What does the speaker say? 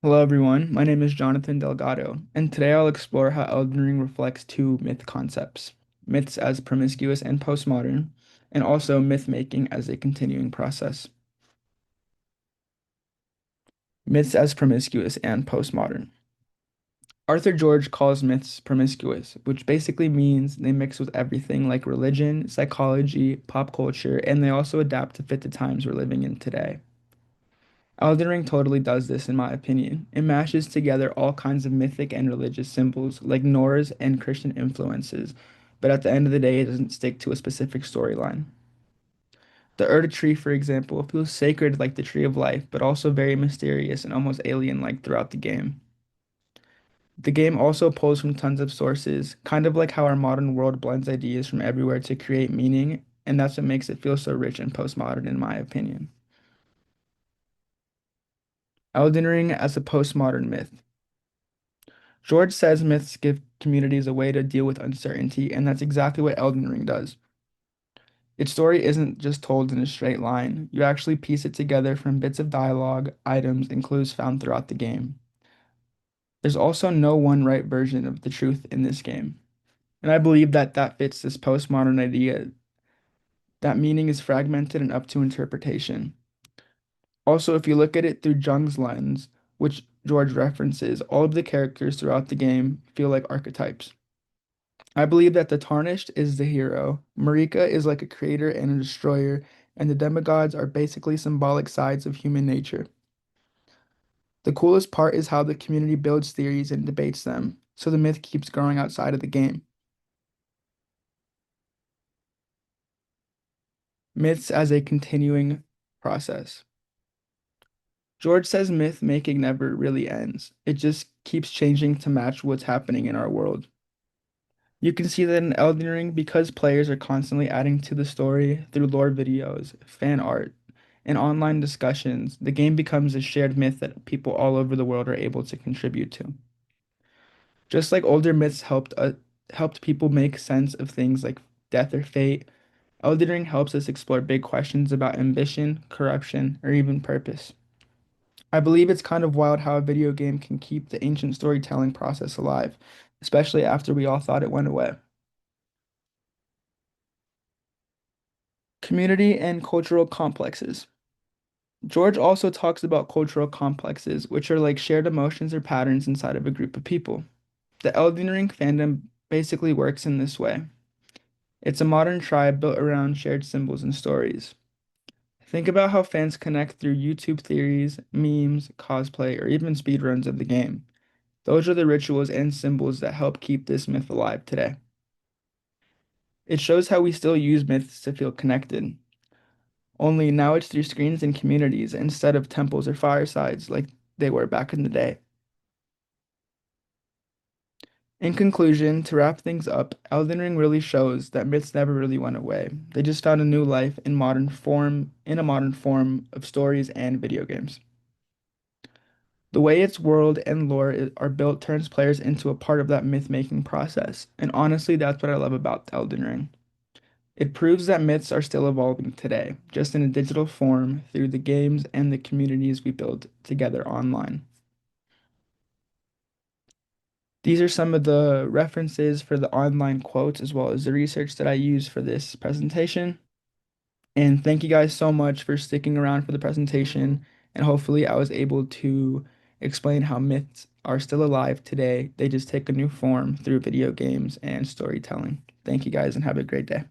Hello everyone, my name is Jonathan Delgado, and today I'll explore how Elden Ring reflects two myth concepts, myths as promiscuous and postmodern, and also myth making as a continuing process. Myths as promiscuous and postmodern. Arthur George calls myths promiscuous, which basically means they mix with everything like religion, psychology, pop culture, and they also adapt to fit the times we're living in today. Elden Ring totally does this, in my opinion. It mashes together all kinds of mythic and religious symbols, like Norse and Christian influences, but at the end of the day, it doesn't stick to a specific storyline. The Erde tree, for example, feels sacred like the Tree of Life, but also very mysterious and almost alien-like throughout the game. The game also pulls from tons of sources, kind of like how our modern world blends ideas from everywhere to create meaning, and that's what makes it feel so rich and postmodern, in my opinion. Elden Ring as a postmodern myth. George says myths give communities a way to deal with uncertainty, and that's exactly what Elden Ring does. Its story isn't just told in a straight line. You actually piece it together from bits of dialogue, items, and clues found throughout the game. There's also no one right version of the truth in this game. And I believe that that fits this postmodern idea that meaning is fragmented and up to interpretation. Also, if you look at it through Jung's lens, which George references, all of the characters throughout the game feel like archetypes. I believe that the Tarnished is the hero, Marika is like a creator and a destroyer, and the demigods are basically symbolic sides of human nature. The coolest part is how the community builds theories and debates them, so the myth keeps growing outside of the game. Myths as a continuing process. George says myth making never really ends. It just keeps changing to match what's happening in our world. You can see that in Elden Ring because players are constantly adding to the story through lore videos, fan art, and online discussions. The game becomes a shared myth that people all over the world are able to contribute to. Just like older myths helped people make sense of things like death or fate, Elden Ring helps us explore big questions about ambition, corruption, or even purpose. I believe it's kind of wild how a video game can keep the ancient storytelling process alive, especially after we all thought it went away. Community and cultural complexes. George also talks about cultural complexes, which are like shared emotions or patterns inside of a group of people. The Elden Ring fandom basically works in this way. It's a modern tribe built around shared symbols and stories. Think about how fans connect through YouTube theories, memes, cosplay, or even speedruns of the game. Those are the rituals and symbols that help keep this myth alive today. It shows how we still use myths to feel connected. Only now it's through screens and communities instead of temples or firesides like they were back in the day. In conclusion, to wrap things up, Elden Ring really shows that myths never really went away. They just found a new life in a modern form of stories and video games. The way its world and are built turns players into a part of that myth-making process, and honestly, that's what I love about Elden Ring. It proves that myths are still evolving today, just in a digital form through the games and the communities we build together online. These are some of the references for the online quotes as well as the research that I use for this presentation. And thank you guys so much for sticking around for the presentation. And hopefully, I was able to explain how myths are still alive today. They just take a new form through video games and storytelling. Thank you guys and have a great day.